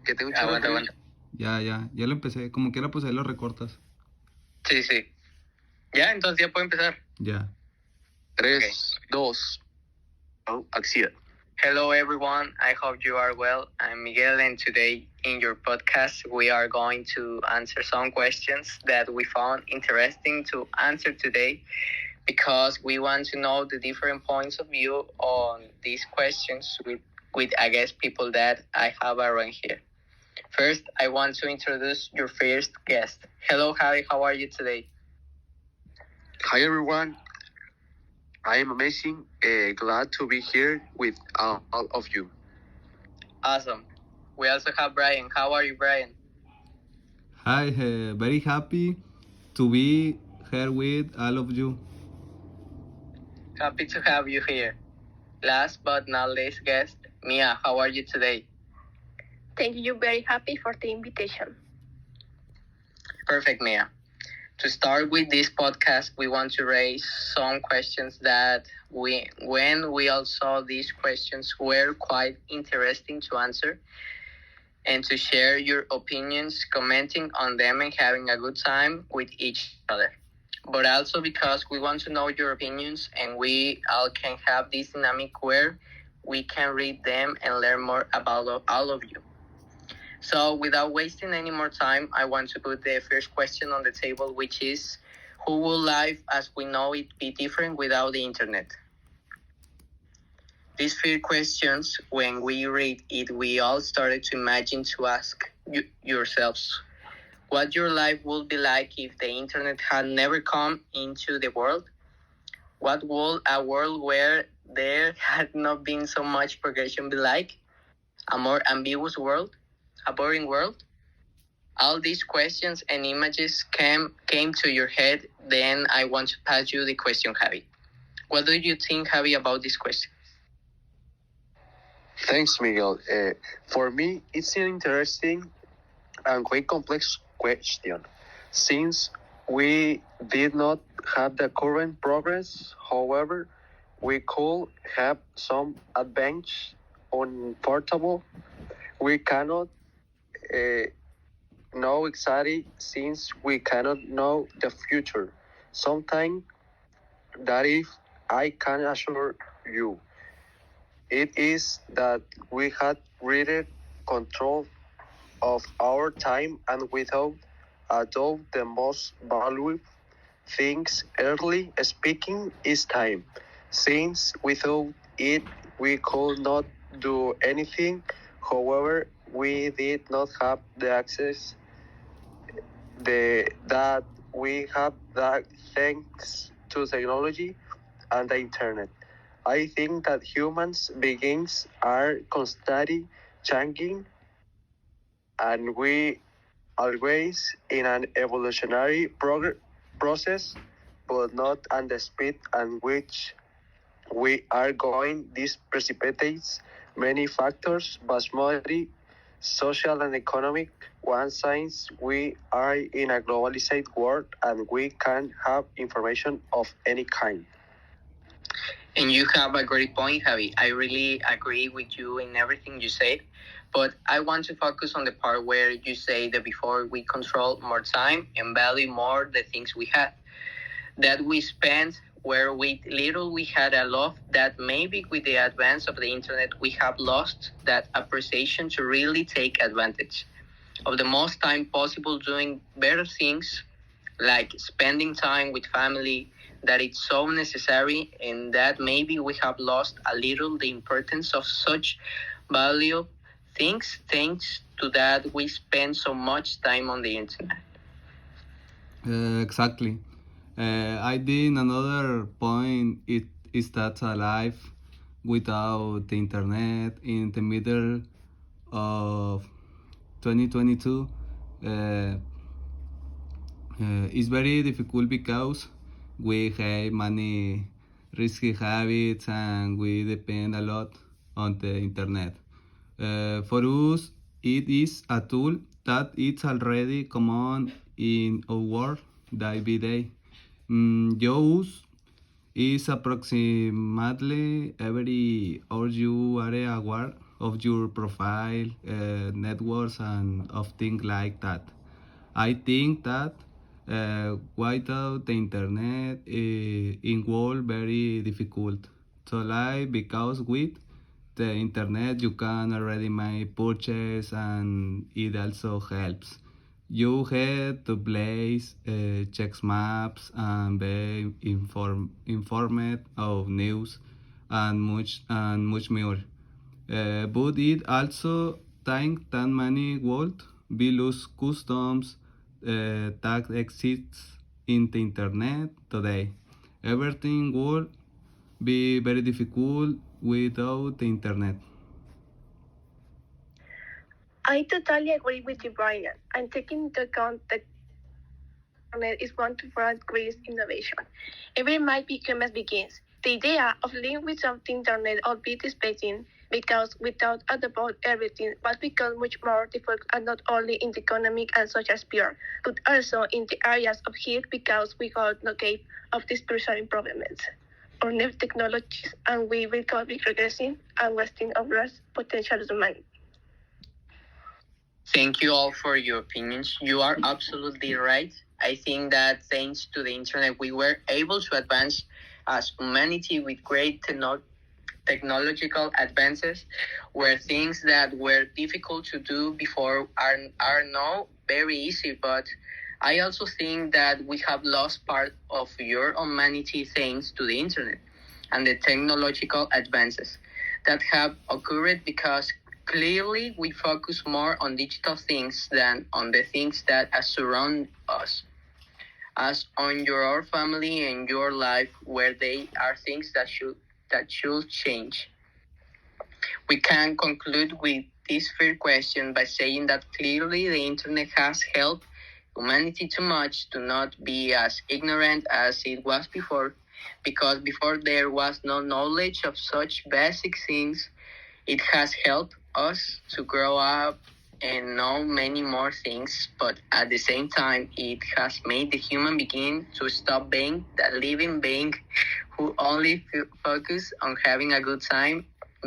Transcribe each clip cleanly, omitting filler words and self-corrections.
Que tengo un chorro de ruido. Ya lo empecé. Como quiera, pues ahí lo recortas. Sí. Ya, entonces ya puedo empezar. Ya. 3, 2, acción. Hello everyone, I hope you are well. I'm Miguel and today in your podcast we are going to answer some questions that we found interesting to answer today because we want to know the different points of view on these questions with I guess people that I have around here. First, I want to introduce your first guest. Hello Javi, how are you today? Hi everyone, I am amazing. Glad to be here with all of you. Awesome. We also have Brian. How are you, Brian? Hi, very happy to be here with all of you. Happy to have you here. Last but not least guest, Mia, how are you today? Thank you, very happy for the invitation. Perfect, Mia. To start with this podcast, we want to raise some questions that when we all saw these questions were quite interesting to answer and to share your opinions, commenting on them and having a good time with each other. But also because we want to know your opinions and we all can have this dynamic where we can read them and learn more about all of you. So without wasting any more time, I want to put the first question on the table, which is, who will life as we know it be different without the internet? These three questions, when we read it, we all started to imagine to ask yourselves what your life would be like if the internet had never come into the world. What would a world where there had not been so much progression be like? A more ambiguous world? A boring world? All these questions and images came to your head. Then I want to pass you the question, Javi. What do you think, Javi, about this question? Thanks, Miguel. For me, it's an interesting and quite complex question, since we did not have the current progress. However, we could have some advantage on portable. We cannot know exactly, since we cannot know the future. Something that if I can assure you, it is that we had greater control of our time, and without a doubt the most valuable things, early speaking, is time, since without it we could not do anything. However, we did not have the access that we have that thanks to technology and the internet. I think that humans beings are constantly changing, and we always in an evolutionary process, but not at the speed at which we are going. This precipitates many factors, but mostly social and economic. One, since we are in a globalized world and we can have information of any kind. And you have a great point, Javi. I really agree with you in everything you said. But I want to focus on the part where you say that before we control more time and value more the things we had, that we spent where with little we had a love that maybe with the advance of the internet we have lost that appreciation to really take advantage of the most time possible doing better things like spending time with family, that it's so necessary, and that maybe we have lost a little the importance of such value things thanks to that we spend so much time on the internet. Exactly. I think another point is that a life without the internet in the middle of 2022 is very difficult because we have many risky habits and we depend a lot on the internet. For us, it is a tool that it's already common in our world day by day. Use is approximately every hour you are aware of your profile, networks, and of things like that. I think that without the internet, it was very difficult to live because with the internet you can already make purchase and it also helps. You have to place, check maps and be informed of news and much more. But it also think that many world we lose customs that exists in the internet today. Everything would be very difficult without the internet. I totally agree with you, Brian. And taking into account that internet is one of the greatest innovation. Every might become as begins. The idea of living without the internet albeit expecting because without and about everything but become much more difficult and not only in the economic and social sphere, but also in the areas of health because we got no gate of these spiritual improvements or new technologies and we will be regressing and wasting our potential as humanity. Thank you all for your opinions. You are absolutely right. I think that thanks to the internet, we were able to advance as humanity with great technological advances, where things that were difficult to do before are now very easy. But I also think that we have lost part of your humanity thanks to the internet and the technological advances that have occurred because clearly we focus more on digital things than on the things that surround us, as on your family and your life, where they are things that should change. We can conclude with this first question by saying that clearly the internet has helped humanity too much to not be as ignorant as it was before, because before there was no knowledge of such basic things. It has helped us to grow up and know many more things, but at the same time, it has made the human being to stop being that living being who only focus on having a good time,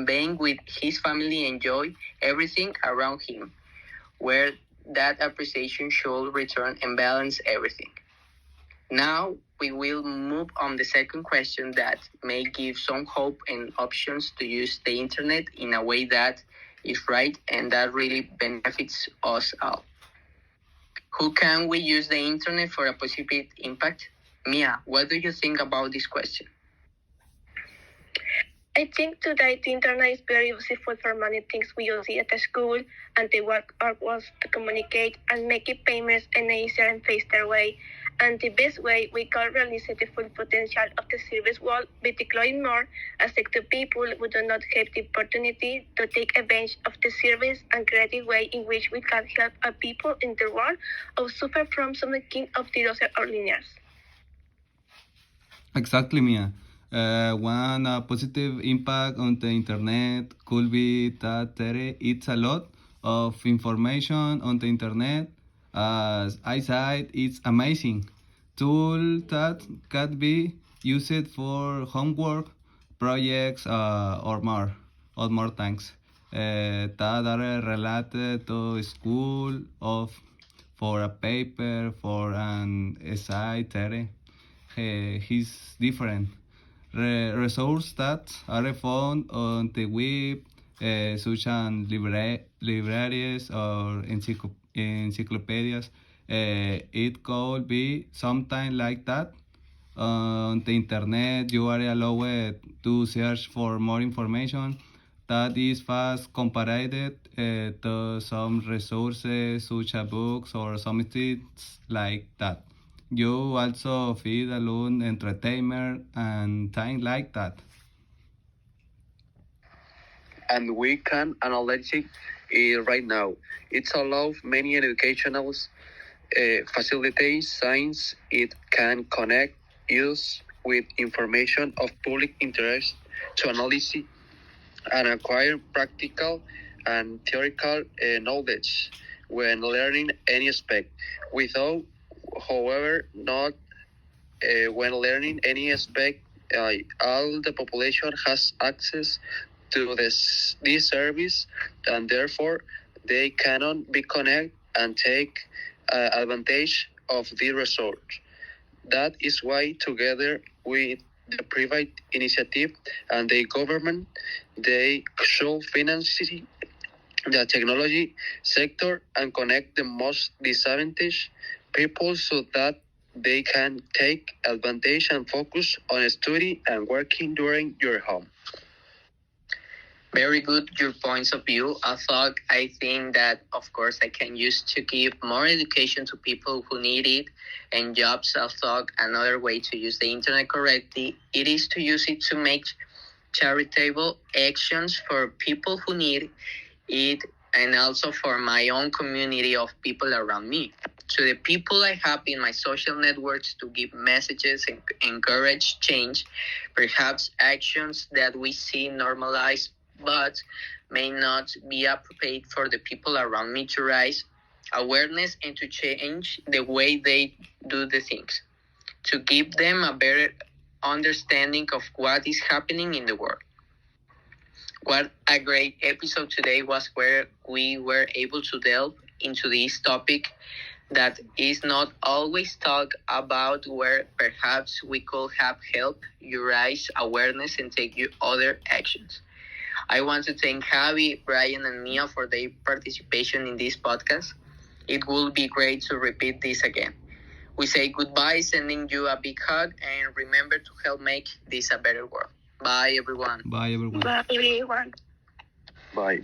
being with his family, enjoy everything around him, where that appreciation should return and balance everything. Now we will move on the second question that may give some hope and options to use the internet in a way that is right and that really benefits us all. Who can we use the internet for a positive impact? Mia, what do you think about this question? I think today the internet is very useful for many things we use it at school and the work was to communicate and making payments in an easier and faster way. And the best way we can realize the full potential of the service will be deploying more access to people who do not have the opportunity to take advantage of the service and create a way in which we can help a people in the world who suffer from some kind of the or linears. Exactly, Mia. One positive impact on the internet could be that there is a lot of information on the internet. As I said, it's amazing. Tool that can be used for homework, projects, or more things that are related to school, of for a paper, for an essay, he's different. Resources that are found on the web, such as libraries or encyclopedias. It could be something like that. On the internet, you are allowed to search for more information that is fast compared to some resources such as books or something like that. You also feed alone entertainment and things like that. And we can analyze it right now. It allows many educational facilities science. It can connect use with information of public interest to analyze and acquire practical and theoretical knowledge when learning any aspect. Without, however, not when learning any aspect, all the population has access to this service, and therefore they cannot be connected and take advantage of the result. That is why, together with the private initiative and the government, they should finance the technology sector and connect the most disadvantaged people so that they can take advantage and focus on study and working during your home. Very good, your points of view. I think that, of course, I can use to give more education to people who need it, and jobs. Another way to use the internet correctly, it is to use it to make charitable actions for people who need it, and also for my own community of people around me. To the people I have in my social networks, to give messages and encourage change, perhaps actions that we see normalized but may not be appropriate for the people around me, to raise awareness and to change the way they do the things, to give them a better understanding of what is happening in the world. What a great episode today was, where we were able to delve into this topic that is not always talked about, where perhaps we could have helped you raise awareness and take you other actions. I want to thank Javi, Brian, and Mia for their participation in this podcast. It will be great to repeat this again. We say goodbye, sending you a big hug, and remember to help make this a better world. Bye, everyone. Bye, everyone. Bye, everyone. Bye.